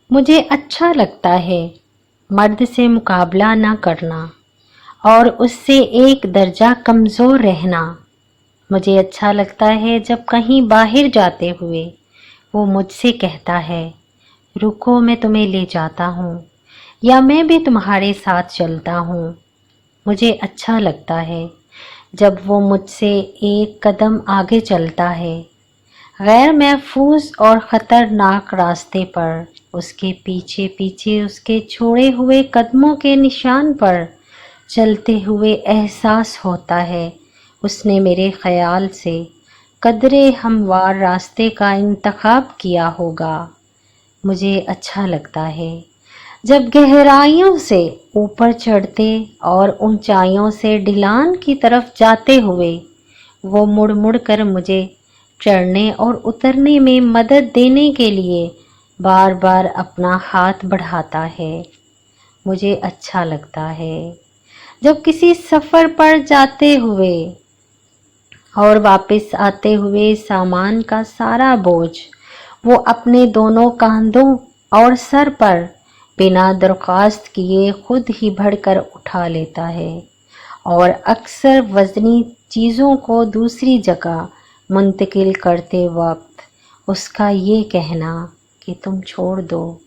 مجھے اچھا لگتا ہے مرد سے مقابلہ نہ کرنا اور اس سے ایک درجہ کمزور رہنا۔ مجھے اچھا لگتا ہے جب کہیں باہر جاتے ہوئے وہ مجھ سے کہتا ہے رکو میں تمہیں لے جاتا ہوں، یا میں بھی تمہارے ساتھ چلتا ہوں۔ مجھے اچھا لگتا ہے جب وہ مجھ سے ایک قدم آگے چلتا ہے، غیر محفوظ اور خطرناک راستے پر اس کے پیچھے پیچھے اس کے چھوڑے ہوئے قدموں کے نشان پر چلتے ہوئے احساس ہوتا ہے اس نے میرے خیال سے قدرے ہموار راستے کا انتخاب کیا ہوگا۔ مجھے اچھا لگتا ہے جب گہرائیوں سے اوپر چڑھتے اور اونچائیوں سے ڈھلان کی طرف جاتے ہوئے وہ مڑ مڑ کر مجھے چڑھنے اور اترنے میں مدد دینے کے لیے بار بار اپنا ہاتھ بڑھاتا ہے۔ مجھے اچھا لگتا ہے جب کسی سفر پر جاتے ہوئے اور واپس آتے ہوئے سامان کا سارا بوجھ وہ اپنے دونوں کاندھوں اور سر پر بنا درخواست کیے خود ہی بڑھ کر اٹھا لیتا ہے، اور اکثر وزنی چیزوں کو دوسری جگہ منتقل کرتے وقت اس کا یہ کہنا کہ تم چھوڑ دو،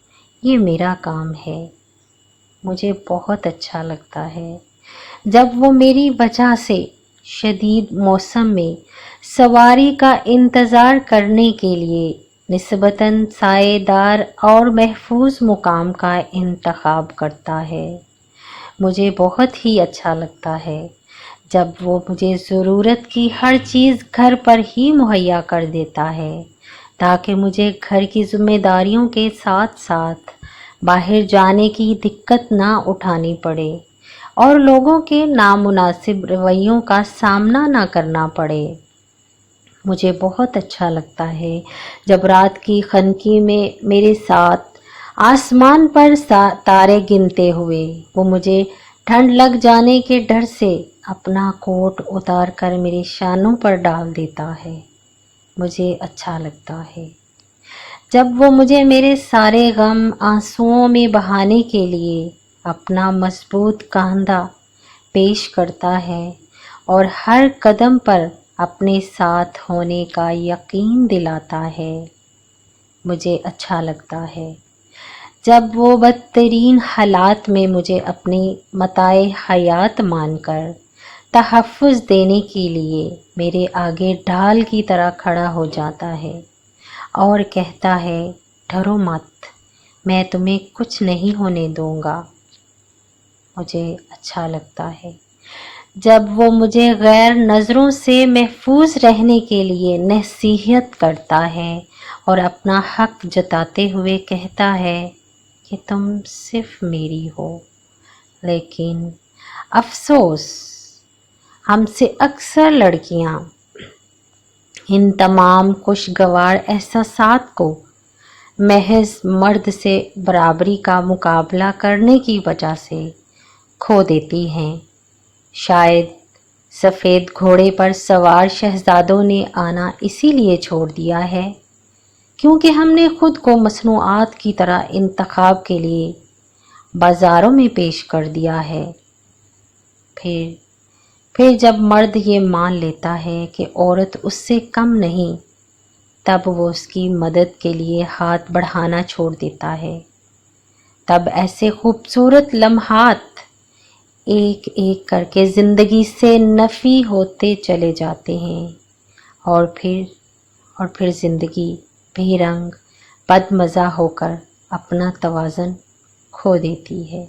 یہ میرا کام ہے، مجھے بہت اچھا لگتا ہے۔ جب وہ میری وجہ سے شدید موسم میں سواری کا انتظار کرنے کے لیے نسبتاً سائے دار اور محفوظ مقام کا انتخاب کرتا ہے، مجھے بہت ہی اچھا لگتا ہے۔ جب وہ مجھے ضرورت کی ہر چیز گھر پر ہی مہیا کر دیتا ہے تاکہ مجھے گھر کی ذمہ داریوں کے ساتھ ساتھ باہر جانے کی دقت نہ اٹھانی پڑے اور لوگوں کے نامناسب رویوں کا سامنا نہ کرنا پڑے۔ مجھے بہت اچھا لگتا ہے جب رات کی خنکی میں میرے ساتھ آسمان پر تارے گنتے ہوئے وہ مجھے ٹھنڈ لگ جانے کے ڈر سے اپنا کوٹ اتار کر میرے شانوں پر ڈال دیتا ہے۔ مجھے اچھا لگتا ہے جب وہ مجھے میرے سارے غم آنسوؤں میں بہانے کے لیے اپنا مضبوط کاندھا پیش کرتا ہے اور ہر قدم پر اپنے ساتھ ہونے کا یقین دلاتا ہے۔ مجھے اچھا لگتا ہے جب وہ بدترین حالات میں مجھے اپنی متاع حیات مان کر تحفظ دینے کے لیے میرے آگے ڈھال کی طرح کھڑا ہو جاتا ہے اور کہتا ہے ڈرو مت، میں تمہیں کچھ نہیں ہونے دوں گا۔ مجھے اچھا لگتا ہے جب وہ مجھے غیر نظروں سے محفوظ رہنے کے لیے نصیحت کرتا ہے اور اپنا حق جتاتے ہوئے کہتا ہے کہ تم صرف میری ہو۔ لیکن افسوس ہم سے اکثر لڑکیاں ان تمام خوشگوار احساسات کو محض مرد سے برابری کا مقابلہ کرنے کی وجہ سے کھو دیتی ہیں۔ شاید سفید گھوڑے پر سوار شہزادوں نے آنا اسی لیے چھوڑ دیا ہے کیونکہ ہم نے خود کو مصنوعات کی طرح انتخاب کے لیے بازاروں میں پیش کر دیا ہے۔ پھر جب مرد یہ مان لیتا ہے کہ عورت اس سے کم نہیں، تب وہ اس کی مدد کے لیے ہاتھ بڑھانا چھوڑ دیتا ہے۔ تب ایسے خوبصورت لمحات ایک ایک کر کے زندگی سے نفی ہوتے چلے جاتے ہیں اور پھر زندگی بے رنگ بدمزہ ہو کر اپنا توازن کھو دیتی ہے۔